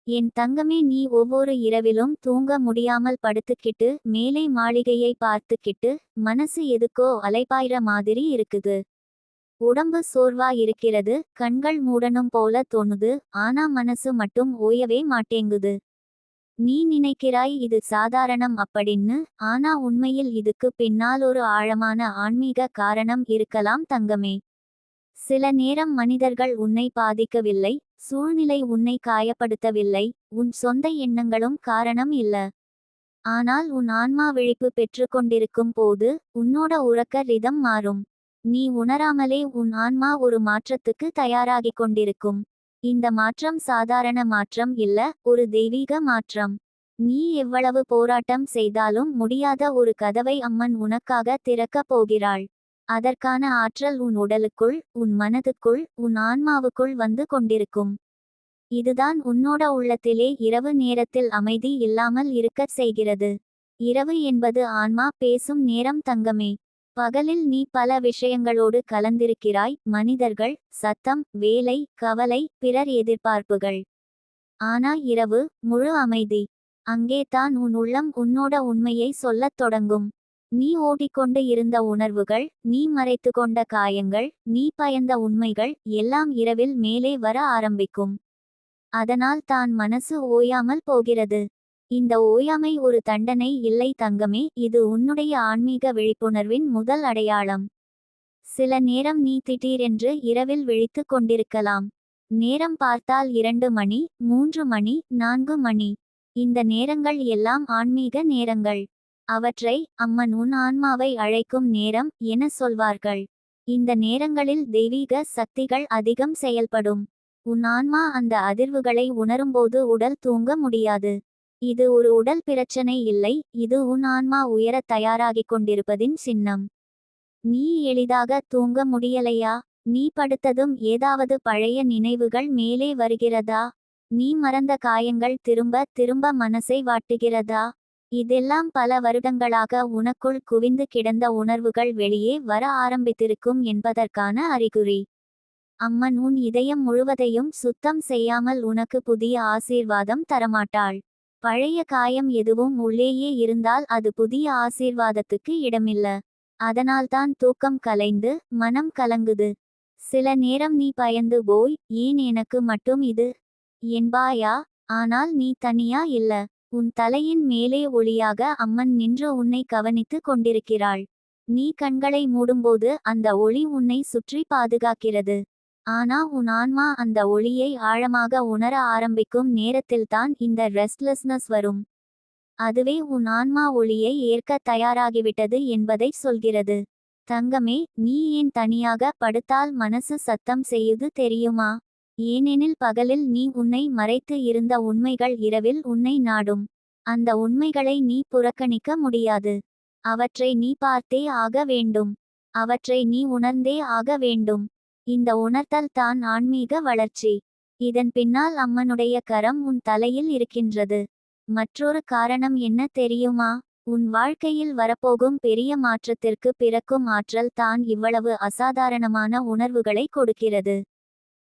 என் தங்கமே, நீ ஒவ்வொரு இரவிலும் தூங்க முடியாமல் படுத்துக்கிட்டு மேலே மாளிகையை பார்த்துக்கிட்டு மனசு எதுக்கோ அலைபாய்ற மாதிரி இருக்குது. உடம்பு சோர்வா இருக்கிறது, கண்கள் மூடணும் போல தோணுது. ஆனா மனசு மட்டும் ஓயவே மாட்டேங்குது. நீ நினைக்கிறாய் இது சாதாரணம் அப்படின்னு. ஆனா உண்மையில் இதுக்கு பின்னால் ஒரு ஆழமான ஆன்மீக காரணம் இருக்கலாம் தங்கமே. சில நேரம் மனிதர்கள் உன்னை பாதிக்கவில்லை, சூழ்நிலை உன்னை காயப்படுத்தவில்லை, உன் சொந்த எண்ணங்களும் காரணம் இல்ல. ஆனால் உன் ஆன்மா விழிப்பு பெற்றுக்கொண்டிருக்கும் போது உன்னோட உறக்க ரிதம் மாறும். நீ உணராமலே உன் ஆன்மா ஒரு மாற்றத்துக்கு தயாராகிக் கொண்டிருக்கும். இந்த மாற்றம் சாதாரண மாற்றம் இல்ல, ஒரு தெய்வீக மாற்றம். நீ எவ்வளவு போராட்டம் செய்தாலும் முடியாத ஒரு கதவை அம்மன் உனக்காக திறக்கப் போகிறாள். அதற்கான ஆற்றல் உன் உடலுக்குள், உன் மனதுக்குள், உன் ஆன்மாவுக்குள் வந்து கொண்டிருக்கும். இதுதான் உன்னோட உள்ளத்திலே இரவு நேரத்தில் அமைதி இல்லாமல் இருக்கச் செய்கிறது. இரவு என்பது ஆன்மா பேசும் நேரம் தங்கமே. பகலில் நீ பல விஷயங்களோடு கலந்திருக்கிறாய், மனிதர்கள், சத்தம், வேலை, கவலை, பிறர் எதிர்பார்ப்புகள். ஆனா இரவு முழு அமைதி. அங்கே தான் உன் உள்ளம் உன்னோட உண்மையை சொல்லத் தொடங்கும். நீ ஓடிக்கொண்டு இருந்த உணர்வுகள், நீ மறைத்து கொண்ட காயங்கள், நீ பயந்த உண்மைகள் எல்லாம் இரவில் மேலே வர ஆரம்பிக்கும். அதனால் தான் மனசு ஓயாமல் போகிறது. இந்த ஓயாமை ஒரு தண்டனை இல்லை தங்கமே, இது உன்னுடைய ஆன்மீக விழிப்புணர்வின் முதல் அடையாளம். சில நேரம் நீ திடீரென்று இரவில் விழித்து கொண்டிருக்கலாம். நேரம் பார்த்தால் 2 மணி, 3 மணி, 4 மணி. இந்த நேரங்கள் எல்லாம் ஆன்மீக நேரங்கள். அவற்றை அம்மன் உன் ஆன்மாவை அழைக்கும் நேரம் என சொல்வார்கள். இந்த நேரங்களில் தெய்வீக சக்திகள் அதிகம் செயல்படும். உன் ஆன்மா அந்த அதிர்வுகளை உணரும்போது உடல் தூங்க முடியாது. இது ஒரு உடல் பிரச்சனை இல்லை, இது உன் ஆன்மா உயரத் தயாராகிக் கொண்டிருப்பதின் சின்னம். நீ எளிதாக தூங்க முடியலையா? நீ படுத்ததும் ஏதாவது பழைய நினைவுகள் மேலே வருகிறதா? நீ மறந்த காயங்கள் திரும்ப திரும்ப மனசை வாட்டுகிறதா? இதெல்லாம் பல வருடங்களாக உனக்குள் குவிந்து கிடந்த உணர்வுகள் வெளியே வர ஆரம்பித்திருக்கும் என்பதற்கான அறிகுறி. அம்மன் உன் இதயம் முழுவதையும் சுத்தம் செய்யாமல் உனக்கு புதிய ஆசீர்வாதம் தரமாட்டாள். பழைய காயம் எதுவும் உள்ளேயே இருந்தால் அது புதிய ஆசீர்வாதத்துக்கு இடமில்ல. அதனால்தான் தூக்கம் கலைந்து மனம் கலங்குது. சில நேரம் நீ பயந்து போய், ஏன் எனக்கு மட்டும் இது என்பாயா? ஆனால் நீ தனியா இல்ல. உன் தலையின் மேலே ஒளியாக அம்மன் நின்று உன்னை கவனித்து கொண்டிருக்கிறாள். நீ கண்களை மூடும்போது அந்த ஒளி உன்னை சுற்றி பாதுகாக்கிறது. ஆனா உன் ஆன்மா அந்த ஒளியை ஆழமாக உணர ஆரம்பிக்கும் நேரத்தில்தான் இந்த ரெஸ்ட்லெஸ்னஸ் வரும். அதுவே உன் ஆன்மா ஒளியை ஏற்க தயாராகிவிட்டது என்பதை சொல்கிறது. தங்கமே, நீ ஏன் தனியாக படுத்தால் மனசு சத்தம் செய்யுது தெரியுமா? ஏனெனில் பகலில் நீ உன்னை மறைத்து இருந்த உண்மைகள் இரவில் உன்னை நாடும். அந்த உண்மைகளை நீ புறக்கணிக்க முடியாது. அவற்றை நீ பார்த்தே ஆக வேண்டும். அவற்றை நீ உணர்ந்தே ஆக வேண்டும். இந்த உணர்த்தல் தான் ஆன்மீக வளர்ச்சி. இதன் பின்னால் அம்மனுடைய கரம் உன் தலையில் இருக்கின்றது. மற்றொரு காரணம் என்ன தெரியுமா? உன் வாழ்க்கையில் வரப்போகும் பெரிய மாற்றத்திற்கு பிறக்கும் ஆற்றல் தான் இவ்வளவு அசாதாரணமான உணர்வுகளை கொடுக்கிறது.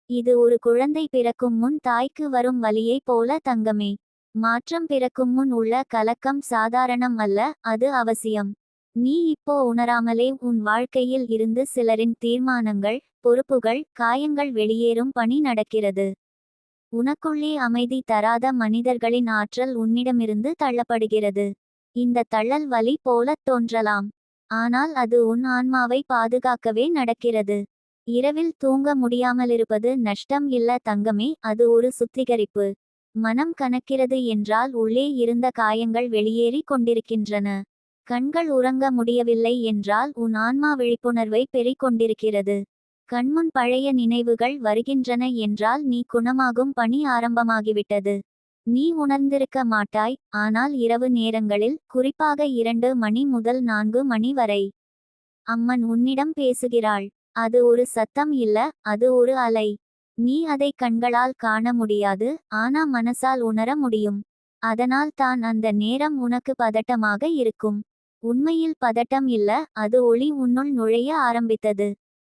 இது ஒரு குழந்தை பிறக்கும் முன் தாய்க்கு வரும் வலியைப் போல தங்கமே. மாற்றம் பிறக்கும் முன் உள்ள கலக்கம் சாதாரணம் அல்ல, அது அவசியம். நீ இப்போ உணராமலே உன் வாழ்க்கையில் இருந்து சிலரின் தீர்மானங்கள், பொறுப்புகள், காயங்கள் வெளியேறும் பணி நடக்கிறது. உனக்குள்ளே அமைதி தராத மனிதர்களின் ஆற்றல் உன்னிடமிருந்து தள்ளப்படுகிறது. இந்த தள்ளல் வலி போலத் தோன்றலாம். ஆனால் அது உன் ஆன்மாவை பாதுகாக்கவே நடக்கிறது. இரவில் தூங்க முடியாமலிருப்பது நஷ்டம் இல்ல தங்கமே, அது ஒரு சுத்திகரிப்பு. மனம் கனக்கிறது என்றால் உள்ளே இருந்த காயங்கள் வெளியேறி கொண்டிருக்கின்றன. கண்கள் உறங்க முடியவில்லை என்றால் உன் ஆன்மா விழிப்புணர்வை பெறிக்கொண்டிருக்கிறது. கண்முன் பழைய நினைவுகள் வருகின்றன என்றால் நீ குணமாகும் பணி ஆரம்பமாகிவிட்டது. நீ உணர்ந்திருக்க மாட்டாய், ஆனால் இரவு நேரங்களில், குறிப்பாக 2 மணி முதல் 4 மணி வரை அம்மன் உன்னிடம் பேசுகிறாள். அது ஒரு சத்தம் இல்ல, அது ஒரு அலை. நீ அதை கண்களால் காண முடியாது, ஆனா மனசால் உணர முடியும். அதனால் தான் அந்த நேரம் உனக்கு பதட்டமாக இருக்கும். உண்மையில் பதட்டம் இல்ல, அது ஒளி உன்னுள் நுழைய ஆரம்பித்தது.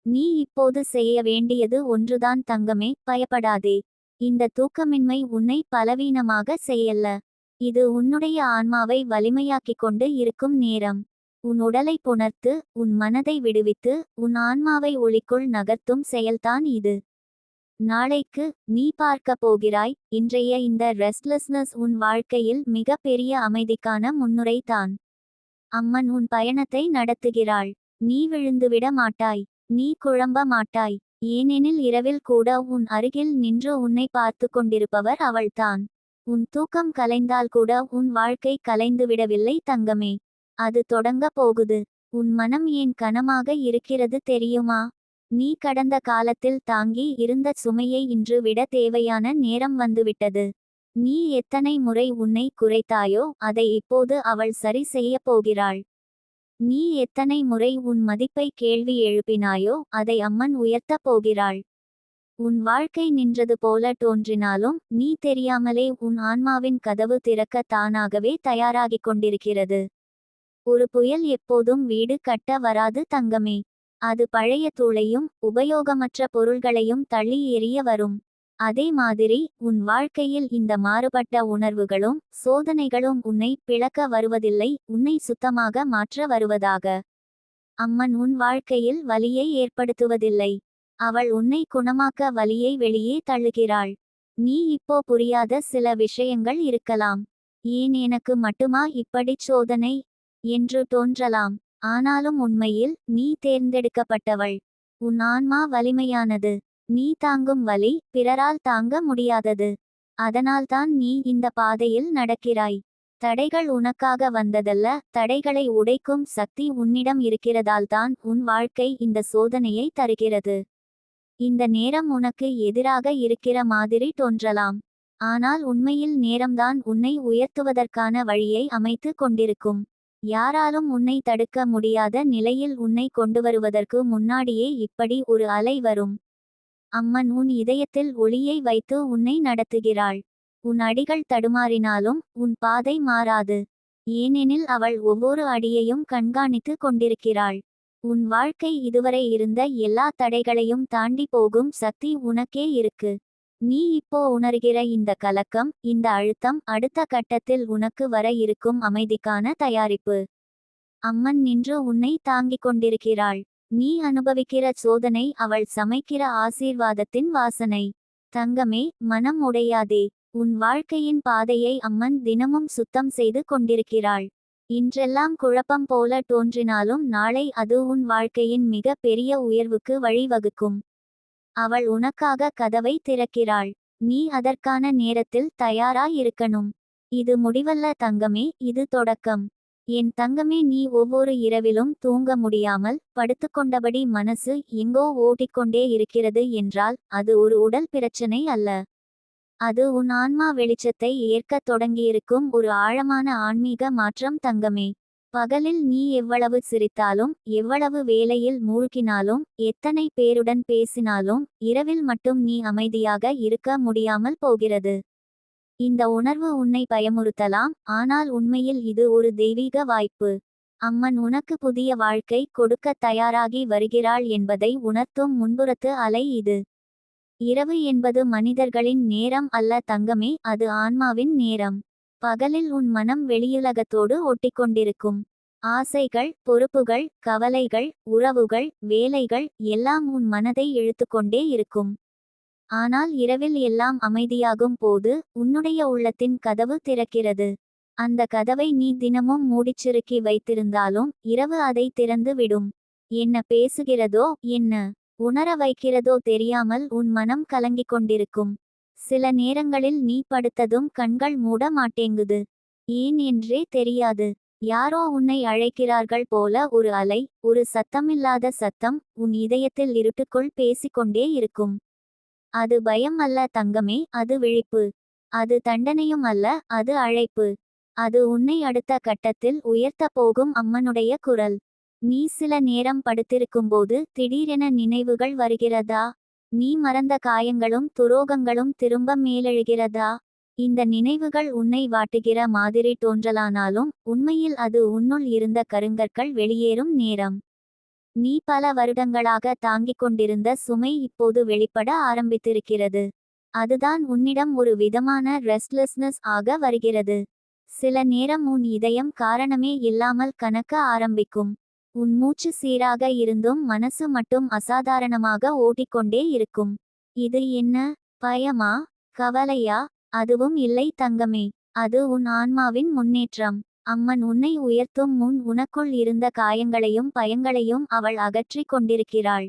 நீ இப்போது செய்ய வேண்டியது ஒன்றுதான் தங்கமே, பயப்படாதே. இந்த தூக்கமின்மை உன்னை பலவீனமாக செய்யல்ல. இது உன்னுடைய ஆன்மாவை வலிமையாக்கிக் கொண்டு இருக்கும் நேரம். உன் உடலை புணர்த்து உன் மனதை விடுவித்து உன் ஆன்மாவை ஒளிக்குள் நகர்த்தும் செயல்தான் இது. நாளைக்கு நீ பார்க்க போகிறாய். இன்றைய இந்த ரெஸ்ட்லெஸ்னஸ் உன் வாழ்க்கையில் மிக பெரிய அமைதிக்கான முன்னுரை தான். அம்மன் உன் பயணத்தை நடத்துகிறாள். நீ விழுந்துவிட மாட்டாய். நீ குழம்ப மாட்டாய். ஏனெனில் இரவில் கூட உன் அருகில் நின்று உன்னை பார்த்து கொண்டிருப்பவர் அவள்தான். உன் தூக்கம் கலைந்தால் கூட உன் வாழ்க்கை கலைந்துவிடவில்லை தங்கமே. அது தொடங்க போகுது. உன் மனம் ஏன் கனமாக இருக்கிறது தெரியுமா? நீ கடந்த காலத்தில் தாங்கி இருந்த சுமையை இன்று விட தேவையான நேரம் வந்துவிட்டது. நீ எத்தனை முறை உன்னை குறைத்தாயோ அதை இப்போது அவள் சரி செய்யப் போகிறாள். நீ எத்தனை முறை உன் மதிப்பை கேள்வி எழுப்பினாயோ அதை அம்மன் உயர்த்தப் போகிறாள். உன் வாழ்க்கை நின்றது போல தோன்றினாலும் நீ தெரியாமலே உன் ஆன்மாவின் கதவு திறக்க தானாகவே தயாராகிக் கொண்டிருக்கிறது. ஒரு புயல் எப்போதும் வீடு கட்ட வராது தங்கமே. அது பழைய தூளையும் உபயோகமற்ற பொருள்களையும் தள்ளி எறிய வரும். அதே மாதிரி உன் வாழ்க்கையில் இந்த மாறுபட்ட உணர்வுகளும் சோதனைகளும் உன்னை பிளக்க வருவதில்லை, உன்னை சுத்தமாக மாற்ற வருவதாக. அம்மன் உன் வாழ்க்கையில் வலியை ஏற்படுத்துவதில்லை. அவள் உன்னை குணமாக்க வலியை வெளியே தள்ளுகிறாள். நீ இப்போ புரியாத சில விஷயங்கள் இருக்கலாம். ஏன் எனக்கு மட்டுமா இப்படிச் சோதனை என்று தோன்றலாம். ஆனாலும் உண்மையில் நீ தேர்ந்தெடுக்கப்பட்டவள். உன் ஆன்மா வலிமையானது. நீ தாங்கும் வலி பிறரால் தாங்க முடியாதது. அதனால்தான் நீ இந்த பாதையில் நடக்கிறாய். தடைகள் உனக்காக வந்ததல்ல, தடைகளை உடைக்கும் சக்தி உன்னிடம் இருக்கிறதால்தான் உன் வாழ்க்கை இந்த சோதனையை தருகிறது. இந்த நேரம் உனக்கு எதிராக இருக்கிற மாதிரி தோன்றலாம். ஆனால் உண்மையில் நேரம்தான் உன்னை உயர்த்துவதற்கான வழியை அமைத்து கொண்டிருக்கும். யாராலும் உன்னை தடுக்க முடியாத நிலையில் உன்னை கொண்டுவருவதற்கு முன்னாடியே இப்படி ஒரு அலை வரும். அம்மன் உன் இதயத்தில் ஒளியை வைத்து உன்னை நடத்துகிறாள். உன் அடிகள் தடுமாறினாலும் உன் பாதை மாறாது. ஏனெனில் அவள் ஒவ்வொரு அடியையும் கண்காணித்து கொண்டிருக்கிறாள். உன் வாழ்க்கை இதுவரை இருந்த எல்லா தடைகளையும் தாண்டி போகும் சக்தி உனக்கே இருக்கு. நீ இப்போ உணர்கிற இந்த கலக்கம், இந்த அழுத்தம் அடுத்த கட்டத்தில் உனக்கு வர இருக்கும் அமைதிக்கான தயாரிப்பு. அம்மன் நின்று உன்னை தாங்கிக் கொண்டிருக்கிறாள். நீ அனுபவிக்கிற சோதனை அவள் சமைக்கிற ஆசீர்வாதத்தின் வாசனை. தங்கமே, மனம் உடையாதே. உன் வாழ்க்கையின் பாதையை அம்மன் தினமும் சுத்தம் செய்து கொண்டிருக்கிறாள். இன்றெல்லாம் குழப்பம் போல தோன்றினாலும் நாளை அது உன் வாழ்க்கையின் மிக பெரிய உயர்வுக்கு வழிவகுக்கும். அவள் உனக்காக கதவை திறக்கிறாள். நீ அதற்கான நேரத்தில் தயாராயிருக்கணும். இது முடிவல்ல தங்கமே, இது தொடக்கம். என் தங்கமே, நீ ஒவ்வொரு இரவிலும் தூங்க முடியாமல் படுத்துக்கொண்டபடி மனசு எங்கோ ஓட்டிக்கொண்டே இருக்கிறது என்றால் அது ஒரு உடல் பிரச்சனை அல்ல. அது உன் ஆன்மா வெளிச்சத்தை ஏற்கத் தொடங்கியிருக்கும் ஒரு ஆழமான ஆன்மீக மாற்றம் தங்கமே. பகலில் நீ எவ்வளவு சிரித்தாலும் எவ்வளவு வேலையில் மூழ்கினாலும் எத்தனை பேருடன் பேசினாலும் இரவில் மட்டும் நீ அமைதியாக இருக்க முடியாமல் போகிறது. இந்த உணர்வு உன்னை பயமுறுத்தலாம், ஆனால் உண்மையில் இது ஒரு தெய்வீக வாய்ப்பு. அம்மன் உனக்கு புதிய வாழ்க்கை கொடுக்க தயாராகி வருகிறாள் என்பதை உணர்த்தும் முன்புறத்து அலை இது. இரவு என்பது மனிதர்களின் நேரம் அல்ல தங்கமே, அது ஆன்மாவின் நேரம். பகலில் உன் மனம் வெளியுலகத்தோடு ஒட்டிக்கொண்டிருக்கும். ஆசைகள், பொறுப்புகள், கவலைகள், உறவுகள், வேலைகள் எல்லாம் உன் மனதை இழுத்துக்கொண்டே இருக்கும். ஆனால் இரவில் எல்லாம் அமைதியாகும் போது உன்னுடைய உள்ளத்தின் கதவு திறக்கிறது. அந்த கதவை நீ தினமும் மூடிச்சிறுக்கி வைத்திருந்தாலும் இரவு அதை திறந்து விடும். என்ன பேசுகிறதோ, என்ன உணர வைக்கிறதோ தெரியாமல் உன் மனம் கலங்கிக் கொண்டிருக்கும். சில நேரங்களில் நீ படுத்ததும் கண்கள் மூட மாட்டேங்குது. ஏன் என்றே தெரியாது. யாரோ உன்னை அழைக்கிறார்கள் போல ஒரு அலை, ஒரு சத்தமில்லாத சத்தம் உன் இதயத்தில் இருட்டுக்குள் பேசிக்கொண்டே இருக்கும். அது பயம் அல்ல தங்கமே, அது விழிப்பு. அது தண்டனையும் அல்ல, அது அழைப்பு. அது உன்னை அடுத்த கட்டத்தில் உயர்த்த போகும் அம்மனுடைய குரல். நீ சில நேரம் படுத்திருக்கும்போது திடீரென நினைவுகள் வருகிறதா? நீ மறந்த காயங்களும் துரோகங்களும் திரும்ப மேலெழுகிறதா? இந்த நினைவுகள் உன்னை வாட்டுகிற மாதிரி தோன்றலானாலும் உண்மையில் அது உன்னுள் இருந்த கருங்கற்கள் வெளியேறும் நேரம். நீ பல வருடங்களாக தாங்கிக் கொண்டிருந்த சுமை இப்போது வெளிப்பட ஆரம்பித்திருக்கிறது. அதுதான் உன்னிடம் ஒரு விதமான ரெஸ்ட்லெஸ்னஸ் ஆக வருகிறது. சில நேரம் உன் இதயம் காரணமே இல்லாமல் கணக்க ஆரம்பிக்கும். உன் மூச்சு சீராக இருந்தும் மனசு மட்டும் அசாதாரணமாக ஓடிக்கொண்டே இருக்கும். இது என்ன? பயமா? கவலையா? அதுவும் இல்லை தங்கமே. அது உன் ஆன்மாவின் முன்னேற்றம். அம்மன் உன்னை உயர்த்தும் முன் உனக்குள் இருந்த காயங்களையும் பயங்களையும் அவள் அகற்றிக் கொண்டிருக்கிறாள்.